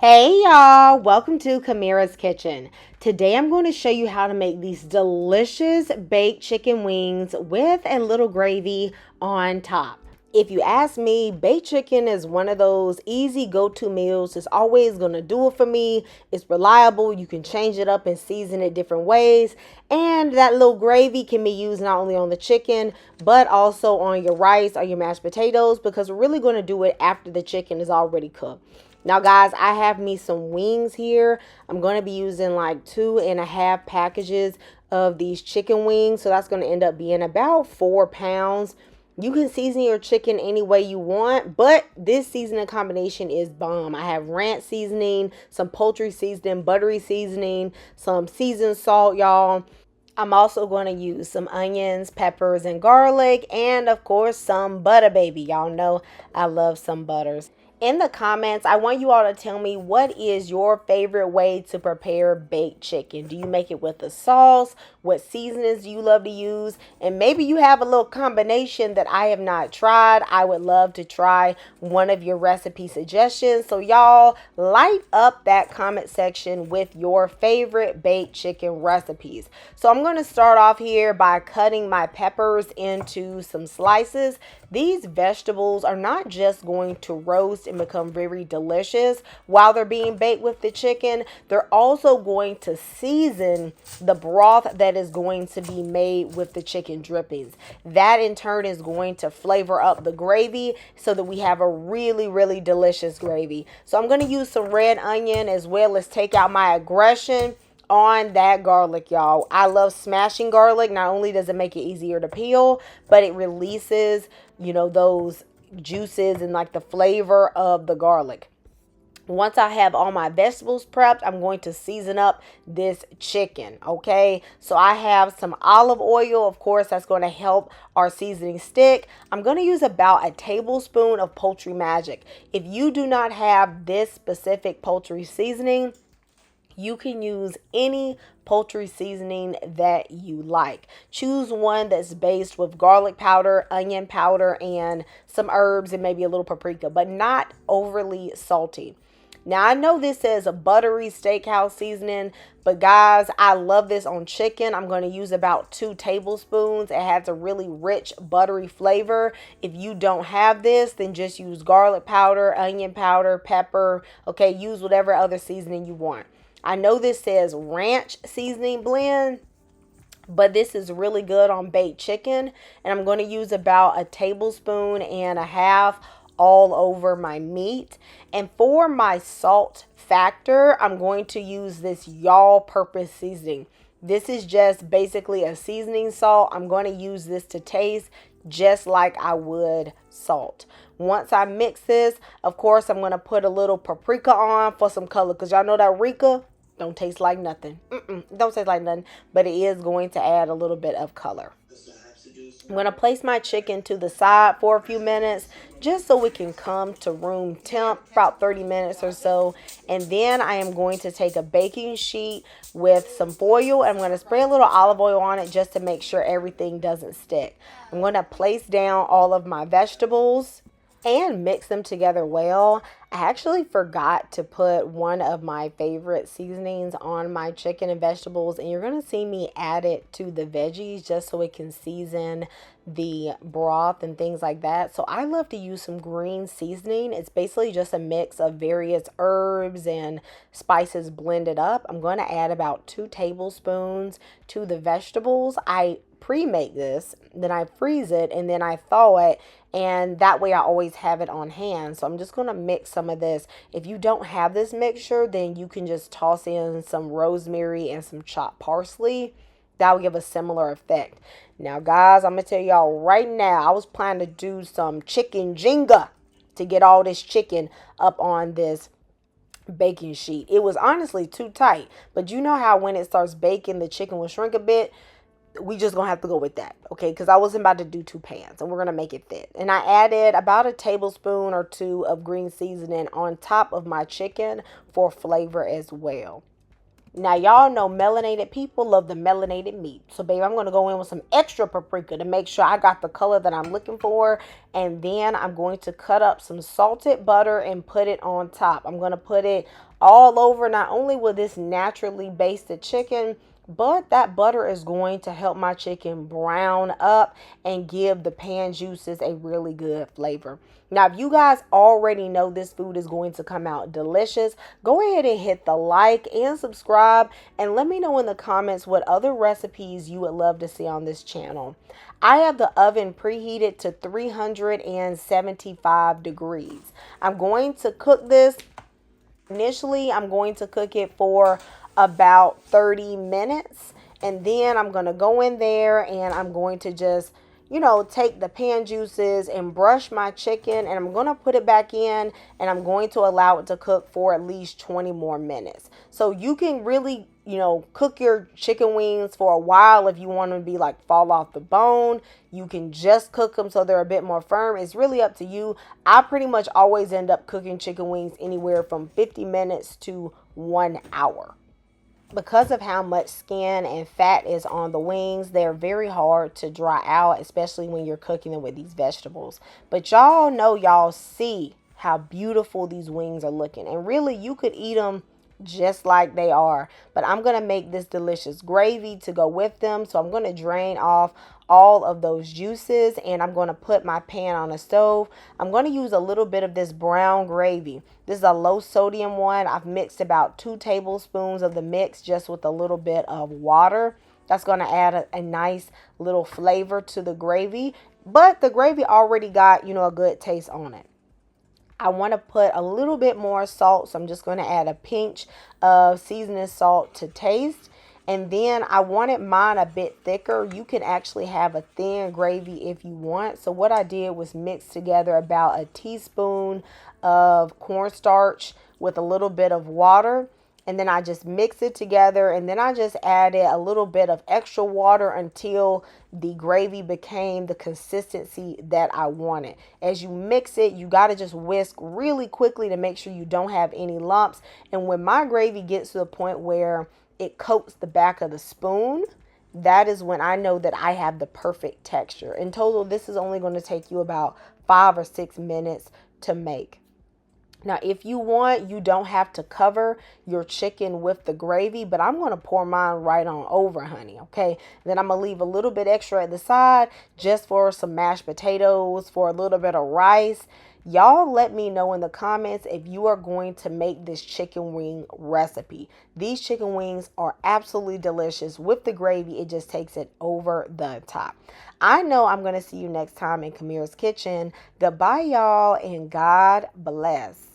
Hey y'all, welcome to Kamira's Kitchen. Today I'm going to show you how to make these delicious baked chicken wings with a little gravy on top. If you ask me, baked chicken is one of those easy go-to meals. It's always going to do it for me. It's reliable. You can change it up and season it different ways. And that little gravy can be used not only on the chicken, but also on your rice or your mashed potatoes, because we're really going to do it after the chicken is already cooked. Now, guys, I have me some wings here. I'm going to be using like 2.5 packages of these chicken wings. So that's going to end up being about 4 pounds. You can season your chicken any way you want, but this seasoning combination is bomb. I have ranch seasoning, some poultry seasoning, buttery seasoning, some seasoned salt, y'all. I'm also going to use some onions, peppers, and garlic, and of course some butter, baby. Y'all know I love some butters. In the comments, I want you all to tell me, what is your favorite way to prepare baked chicken? Do you make it with a sauce? What seasonings do you love to use? And maybe you have a little combination that I have not tried. I would love to try one of your recipe suggestions. So y'all, light up that comment section with your favorite baked chicken recipes. So I'm going to start off here by cutting my peppers into some slices. These vegetables are not just going to roast and become very delicious while they're being baked with the chicken. They're also going to season the broth that is going to be made with the chicken drippings. That in turn is going to flavor up the gravy so that we have a really, really delicious gravy. So I'm going to use some red onion as well as take out my aggression on that garlic, y'all. I love smashing garlic. Not only does it make it easier to peel, but it releases, those juices and like the flavor of the garlic. Once I have all my vegetables prepped, I'm going to season up this chicken, okay? So I have some olive oil. Of course, that's going to help our seasoning stick. I'm going to use about a tablespoon of Poultry Magic. If you do not have this specific poultry seasoning, you can use any poultry seasoning that you like. Choose one that's based with garlic powder, onion powder, and some herbs and maybe a little paprika, but not overly salty. Now, I know this says a buttery steakhouse seasoning, but guys, I love this on chicken. I'm going to use about 2 tablespoons. It has a really rich, buttery flavor. If you don't have this, then just use garlic powder, onion powder, pepper. Okay, use whatever other seasoning you want. I know this says ranch seasoning blend, but this is really good on baked chicken. And I'm going to use about a tablespoon and a half all over my meat. And for my salt factor, I'm going to use this all-purpose seasoning. This is just basically a seasoning salt. I'm going to use this to taste just like I would salt. Once I mix this, of course, I'm going to put a little paprika on for some color, because y'all know that Rika don't taste like nothing. Don't taste like nothing, but it is going to add a little bit of color. I'm going to place my chicken to the side for a few minutes just so it can come to room temp, about 30 minutes or so. And then I am going to take a baking sheet with some foil. I'm going to spray a little olive oil on it just to make sure everything doesn't stick. I'm going to place down all of my vegetables and mix them together well. I actually forgot to put one of my favorite seasonings on my chicken and vegetables, and you're going to see me add it to the veggies just so it can season the broth and things like that. So I love to use some green seasoning. It's basically just a mix of various herbs and spices blended up. I'm going to add about 2 tablespoons to the vegetables. I pre-make this, then I freeze it, and then I thaw it, and that way I always have it on hand. So I'm just going to mix some of this. If you don't have this mixture, then you can just toss in some rosemary and some chopped parsley. That will give a similar effect. Now, guys, I'm going to tell y'all right now, I was planning to do some chicken Jenga to get all this chicken up on this baking sheet. It was honestly too tight, but you know how when it starts baking, the chicken will shrink a bit. We just gonna have to go with that, okay? Because I wasn't about to do 2 pans, and we're gonna make it fit. And I added about a tablespoon or 2 of green seasoning on top of my chicken for flavor as well. Now, y'all know melanated people love the melanated meat. So, babe, I'm going to go in with some extra paprika to make sure I got the color that I'm looking for. And then I'm going to cut up some salted butter and put it on top. I'm going to put it all over. Not only will this naturally baste the chicken, but that butter is going to help my chicken brown up and give the pan juices a really good flavor. Now, if you guys already know this food is going to come out delicious, go ahead and hit the like and subscribe, and let me know in the comments what other recipes you would love to see on this channel. I have the oven preheated to 375 degrees. I'm going to cook this. Initially, I'm going to cook it for about 30 minutes, and then I'm going to go in there and I'm going to just, take the pan juices and brush my chicken, and I'm going to put it back in, and I'm going to allow it to cook for at least 20 more minutes. So you can really, cook your chicken wings for a while if you want them to be like fall off the bone. You can just cook them so they're a bit more firm. It's really up to you. I pretty much always end up cooking chicken wings anywhere from 50 minutes to 1 hour. Because of how much skin and fat is on the wings, they're very hard to dry out, especially when you're cooking them with these vegetables. But y'all see how beautiful these wings are looking. And really, you could eat them just like they are. But I'm going to make this delicious gravy to go with them. So I'm going to drain off all of those juices, and I'm going to put my pan on a stove. I'm going to use a little bit of this brown gravy. This is a low sodium one. I've mixed about 2 tablespoons of the mix just with a little bit of water. That's going to add a nice little flavor to the gravy, but the gravy already got, a good taste on it. I want to put a little bit more salt, so I'm just going to add a pinch of seasoning salt to taste. And then I wanted mine a bit thicker. You can actually have a thin gravy if you want. So what I did was mix together about a teaspoon of cornstarch with a little bit of water. And then I just mix it together, and then I just added a little bit of extra water until the gravy became the consistency that I wanted. As you mix it, you got to just whisk really quickly to make sure you don't have any lumps. And when my gravy gets to the point where it coats the back of the spoon, that is when I know that I have the perfect texture. In total, this is only going to take you about 5 or 6 minutes to make. Now, if you want, you don't have to cover your chicken with the gravy, but I'm going to pour mine right on over, honey, okay? Then I'm going to leave a little bit extra at the side just for some mashed potatoes, for a little bit of rice. Y'all let me know in the comments if you are going to make this chicken wing recipe. These chicken wings are absolutely delicious. With the gravy, it just takes it over the top. I know I'm going to see you next time in Kamira's Kitchen. Goodbye, y'all, and God bless.